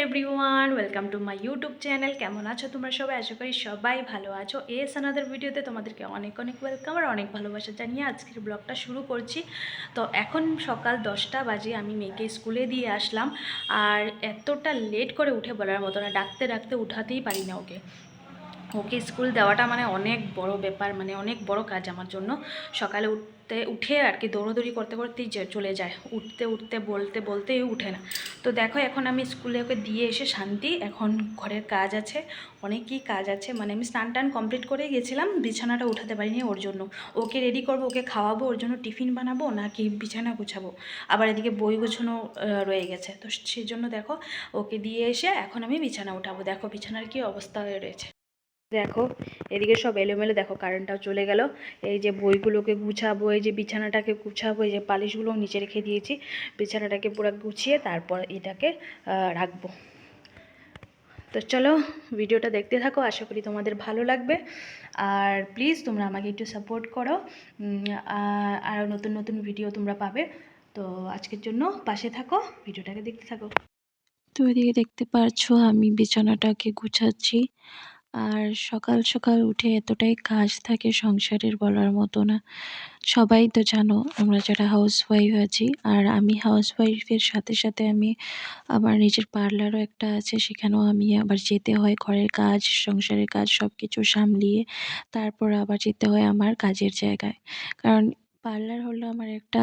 Everyone, welcome to my YouTube channel. কেমন আছো তোমরা সবাই? আশা করি সবাই ভালো আছো। এস আনাদার ভিডিওতে তোমাদেরকে অনেক অনেক ওয়েলকাম আর অনেক ভালোবাসা জানিয়ে আজকের ব্লগটা শুরু করছি। তো এখন সকাল 10টা বাজে, আমি মেয়েকে স্কুলে দিয়ে আসলাম। আর এতটা লেট করে উঠে বলার মতো না, ডাকতে ডাকতে উঠাতেই পারি না ওকে। ওকে স্কুল দেওয়াটা মানে অনেক বড় ব্যাপার, মানে অনেক বড় কাজ আমার জন্য। সকালে উঠে আর কি দৌড়োদৌড়ি করতে করতেই চলে যায়, উঠতে উঠতে বলতে বলতেই উঠে না। তো দেখো এখন আমি স্কুলে ওকে দিয়ে এসে শান্তি, এখন ঘরের কাজ আছে, অনেকই কাজ আছে। মানে আমি স্নান টান কমপ্লিট করে গেছিলাম, বিছানাটা উঠাতে পারিনি ওর জন্য। ওকে রেডি করবো, ওকে খাওয়াবো, ওর জন্য টিফিন বানাবো নাকি বিছানা গুছাবো, আবার এদিকে বই গোছানো রয়ে গেছে। তো সেই জন্য দেখো ওকে দিয়ে এসে এখন আমি বিছানা উঠাবো। দেখো বিছানার কি অবস্থা হয়ে রয়েছে। দেখো এদিকে সব এলোমেলো, দেখো কারেন্টটাও চলে গেল। এই যে বইগুলোকে গুছাবো, এই যে বিছানাটাকে গুছাবো, এই যে পালিশগুলো নিচে রেখে দিয়েছি, বিছানাটাকে পুরো গুছিয়ে তারপর এটাকে রাখবো। তো চলো ভিডিওটা দেখতে থাকো, আশা করি তোমাদের ভালো লাগবে। আর প্লিজ তোমরা আমাকে একটু সাপোর্ট করো, আর নতুন নতুন ভিডিও তোমরা পাবে। তো আজকের জন্য পাশে থাকো, ভিডিওটাকে দেখতে থাকো। তো এদিকে দেখতে পারছো আমি বিছানাটাকে গুছাচ্ছি। আর সকাল সকাল উঠে এতটাই কাজ থাকে সংসারের বলার মতো না। সবাই তো জানো আমরা যারা হাউসওয়াইফ আছি, আর আমি হাউসওয়াইফের সাথে সাথে আমি আমার নিজের পার্লারও একটা আছে, সেখানেও আমি আবার যেতে হয় ঘরের কাজ সংসারের কাজ সব কিছু সামলিয়ে। তারপর আবার যেতে হয় আমার কাজের জায়গায়, কারণ পার্লার হলো আমার একটা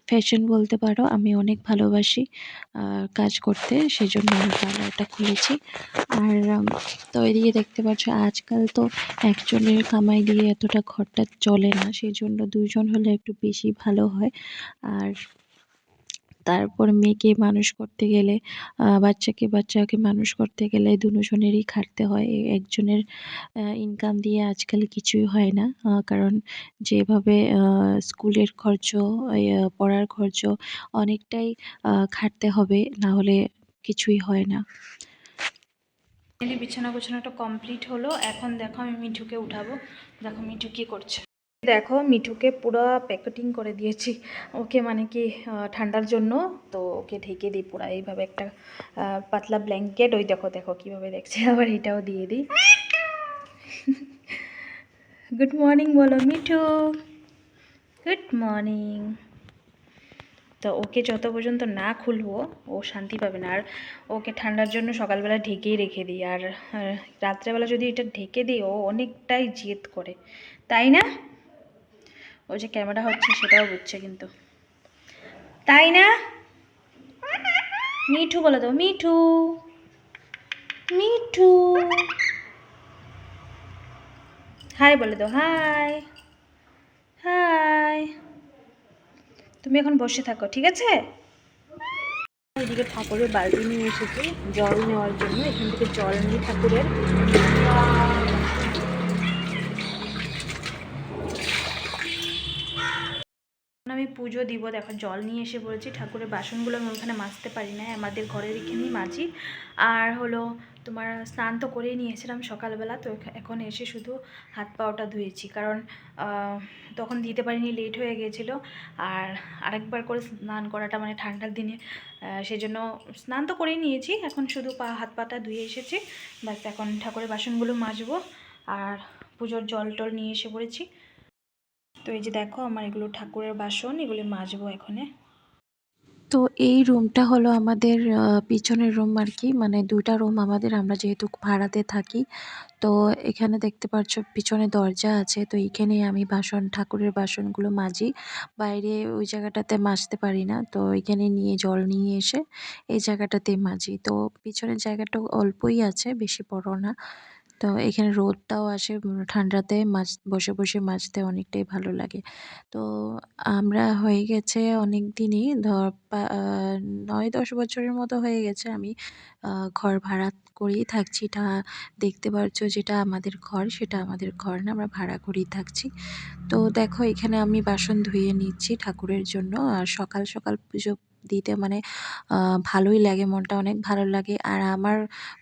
ফ্যাশন বলতে পারো। আমি অনেক ভালোবাসি কাজ করতে, সেজন্য আমি পার্লারটা খুলেছি। আর তো এদিকে দেখতে পাচ্ছ আজকাল তো একজনের কামাই দিয়ে এতটা ঘরটা চলে না, সেই জন্য দুজন হলে একটু বেশি ভালো হয়। আর তারপর মেয়েকে মানুষ করতে গেলে বাচ্চাকে মানুষ করতে গেলে দুজনেরই খাটতে হয়। একজনের ইনকাম দিয়ে আজকাল কিছুই হয় না, কারণ যেভাবে স্কুলের খরচ, পড়ার খরচ অনেকটাই খাটতে হবে, না হলে কিছুই হয় না। বিছানা গোছানোটা কমপ্লিট হলো, এখন দেখো আমি মিঠুকে উঠাবো। দেখো মিঠু কি করছে। দেখো মিঠুকে পুরো প্যাকেটিং করে দিয়েছি ওকে, মানে কি ঠান্ডার জন্য। তো ওকে ঢেকে দিই পুরো এইভাবে একটা পাতলা ব্ল্যাঙ্কেট। ওই দেখো দেখো কীভাবে দেখছে, আবার এটাও দিয়ে দিই। গুড মর্নিং বলো মিঠু, গুড মর্নিং। তো ওকে যত পর্যন্ত না খুলবো ও শান্তি পাবে না। আর ওকে ঠান্ডার জন্য সকালবেলা ঢেকেই রেখে দিই, আর রাত্রেবেলা যদি এটা ঢেকে দিই ও অনেকটাই জেদ করে, তাই না? ও যে ক্যামেরা হচ্ছে সেটাও বুঝছে কিন্তু, তাই না? মিঠু বলে দাও, মিঠু মিঠু, হাই বলে দাও, হাই হাই। তুমি এখন বসে থাকো, ঠিক আছে? এদিকে ঠাকুরের বালতি নিয়ে এসেছি জল নেওয়ার জন্য, এখান থেকে জল নিই ঠাকুরের। আমি পুজো দিব, দেখো জল নিয়ে এসে বলেছি। ঠাকুরের বাসনগুলো আমি ওখানে মাজতে পারি না, আমাদের ঘরের এখানেই মাজি। আর হলো তোমার স্নান তো করেই নিয়েছিলাম সকালবেলা, তো এখন এসে শুধু হাত পাওটা ধুয়েছি, কারণ তখন দিতে পারিনি, লেট হয়ে গিয়েছিলো। আর আরেকবার করে স্নান করাটা মানে ঠান্ডার দিনে, সেজন্য স্নান তো করেই নিয়েছি, এখন শুধু হাত পাটা ধুয়ে এসেছি। ব্যাস এখন ঠাকুরের বাসনগুলো মাজবো আর পুজোর জল টল নিয়ে এসে পড়েছি। তো এই যে দেখো আমার এগুলো ঠাকুরের বাসন, এগুলো মাজবো এখানে। তো এই রুমটা হলো আমাদের পিছনের রুম আর কি, মানে দুইটা রুম আমাদের, আমরা যেহেতু ভাড়াতে থাকি। তো এখানে দেখতে পাচ্ছ পিছনে দরজা আছে, তো এইখানে আমি ঠাকুরের বাসনগুলো মাজি। বাইরে ওই জায়গাটাতে মাজতে পারি না, তো এখানে নিয়ে জল নিয়ে এসে এই জায়গাটাতে মাজি। তো পিছনের জায়গাটা অল্পই আছে, বেশি বড় না। তো এখানে রোদটাও আসে, ঠান্ডাতে বসে বসে মাজতে অনেকটাই ভালো লাগে। তো আমরা হয়ে গেছে অনেক দিনই, 9-10 বছরের মতো হয়ে গেছে আমি ঘর ভাড়া করেই থাকছি। দেখতে পারছো যেটা আমাদের ঘর সেটা আমাদের ঘর না, আমরা ভাড়া করেই থাকছি। তো দেখো এখানে আমি বাসন ধুয়ে নিচ্ছি ঠাকুরের জন্য। আর সকাল সকাল পুজো দিতে মানে ভালোই লাগে, মনটা অনেক ভালো লাগে। আর আমার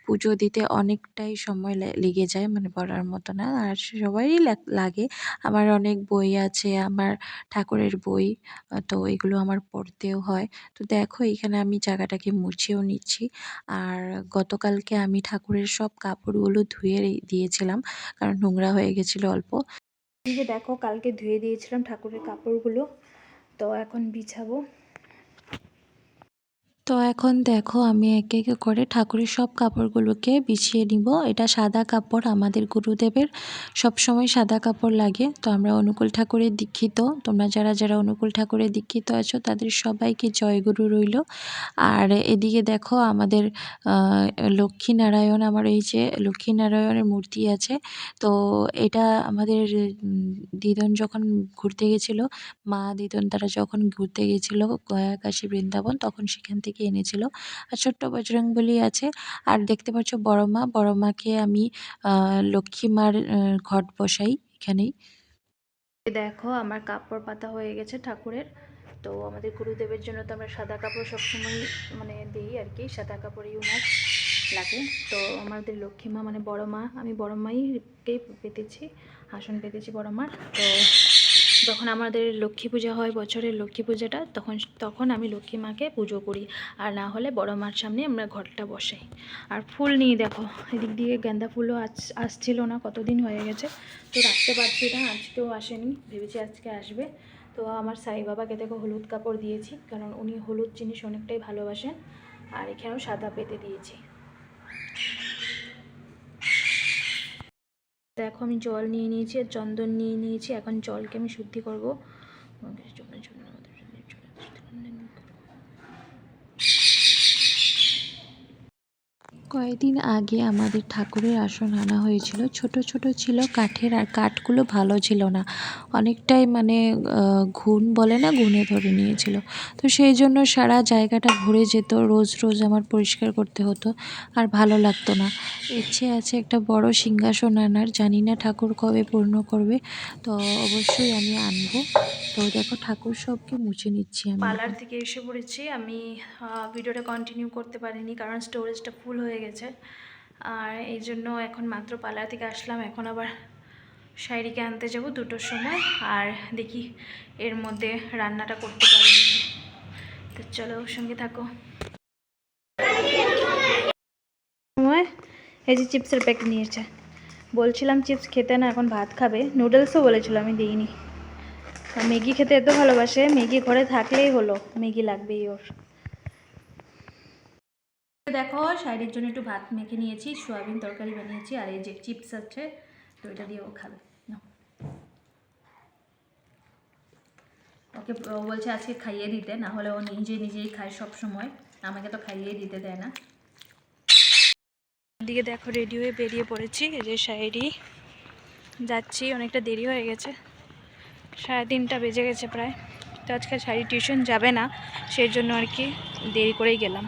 পুজো দিতে অনেকটাই সময় লেগে যায়, মানে বলার মতো না। আর সবারই লাগে। আমার অনেক বই আছে, আমার ঠাকুরের বই। তো এগুলো আমার পড়তেও হয়। তো দেখো এখানে আমি জায়গাটাকে মুছেও নিচ্ছি। আর গতকালকে আমি ঠাকুরের সব কাপড়গুলো ধুয়ে দিয়েছিলাম, কারণ নোংরা হয়ে গেছিলো অল্প। এই যে দেখো কালকে ধুয়ে দিয়েছিলাম ঠাকুরের কাপড়গুলো, তো এখন বিছাবো। তো এখন দেখো আমি একে একে করে ঠাকুরের সব কাপড়গুলোকে বিছিয়ে নিব। এটা সাদা কাপড়, আমাদের গুরুদেবের সবসময় সাদা কাপড় লাগে। তো আমরা অনুকূল ঠাকুরের দীক্ষিত, তোমরা যারা যারা অনুকূল ঠাকুরের দীক্ষিত আছো তাদের সবাইকে জয়গুরু রইল। আর এদিকে দেখো আমাদের লক্ষ্মীনারায়ণ, আমার এই যে লক্ষ্মীনারায়ণের মূর্তি আছে। তো এটা আমাদের দিদন যখন ঘুরতে গেছিলো, মা দিদন তারা যখন ঘুরতে গেছিলো গয়া কাশী বৃন্দাবন, তখন সেখান থেকে এনেছিল। আর ছোট্ট বজরংবলী আছে। আর দেখতে পাচ্ছ বড় মা, বড় মাকে আমি লক্ষ্মী মার ঘট বসাই এখানেই। দেখো আমার কাপড় পাতা হয়ে গেছে ঠাকুরের। তো আমাদের গুরুদেবের জন্য তো আমরা সাদা কাপড় সবসময় মানে দিই আর কি, সাদা কাপড়ই ওনার লাগে। তো আমাদের লক্ষ্মী মা মানে বড় মা, আমি বড় মাইকেই পেতেছি, আসন পেতেছি বড় মার। তো যখন আমাদের লক্ষ্মী পূজা হয়, বছরের লক্ষ্মী পূজাটা, তখন আমি লক্ষ্মী মাকে পুজো করি। আর না হলে বড় মার সামনে আমরা ঘরটা বসাই। আর ফুল নিয়ে দেখো এদিক দিয়ে গাঁদা ফুলও আসছিল না, কতদিন হয়ে গেছে, তো রাখতে পারছি না। আজকেও আসেনি, ভেবেছি আজকে আসবে। তো আমার সাই বাবাকে দেখো হলুদ কাপড় দিয়েছি, কারণ উনি হলুদ জিনিস অনেকটাই ভালোবাসেন। আর এখানেও সাদা পেতে দিয়েছি। দেখো আমি জল নিয়ে নিয়েছি আর চন্দন নিয়ে নিয়েছি। এখন জলকে আমি শুদ্ধি করবো। কয়েকদিন আগে আমাদের ঠাকুরের আসন আনা হয়েছিল, ছোট ছোট ছিল কাঠের, আর কাঠগুলো ভালো ছিল না, অনেকটাই মানে ঘুণ বলে না, ঘুণে ধরে নিয়েছিল। তো সেই জন্য সারা জায়গাটা ভরে যেত, রোজ রোজ আমার পরিষ্কার করতে হতো, আর ভালো লাগতো না। ইচ্ছে আছে একটা বড় সিংহাসন আনার, জানি না ঠাকুর কবে পূর্ণ করবে, তো অবশ্যই আমি আনবো। তো দেখো ঠাকুর সবকে মুছে নিচ্ছি আমি। পার্লার থেকে এসে পড়েছি আমি। ভিডিওটা কন্টিনিউ করতে পারিনি, কারণ স্টোরেজটা ফুল হয়ে গেছে। আর এই জন্য এখন মাত্র পার্লার থেকে আসলাম। এখন আবার শাড়িকে আনতে যাব 2টোর সময়। আর দেখি এর মধ্যে রান্নাটা করতে পারি। তো চলো সঙ্গে থাকো। এই যে চিপসের প্যাকেট নিয়েছে, বলছিলাম চিপস খেতে না, এখন ভাত খাবে। নুডলসও বলেছিল, আমি দিইনি। ম্যাগি খেতে এত ভালোবাসে, ম্যাগি ঘরে থাকলেই হলো, ম্যাগি লাগবেই ওর। দেখো শাড়ির জন্য একটু ভাত মেখে নিয়েছি, সোয়াবিন তরকারি বানিয়েছি, আর এই যে চিপস আছে, তো এটা দিয়ে ও খাবে। ওকে বলছে আজকে খাইয়ে দিতে, না হলে ও নিজেই খায় সব সময়, আমাকে তো খাইয়ে দিতে দেয় না। দিকে দেখো রেডি হয়ে বেরিয়ে পড়েছি, এই যে শাড়ি যাচ্ছি, অনেকটা দেরি হয়ে গেছে, 3:30 বেজে গেছে প্রায়। তো আজকে শাড়ি টিউশন যাবে না, সেই জন্য আর কি দেরি করেই গেলাম।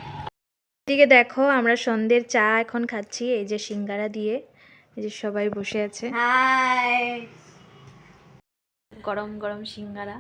এদিকে দেখো আমরা সন্ধ্যের চা এখন খাচ্ছি, এই যে সিঙ্গারা দিয়ে, এই যে সবাই বসে আছে, গরম গরম সিঙ্গারা।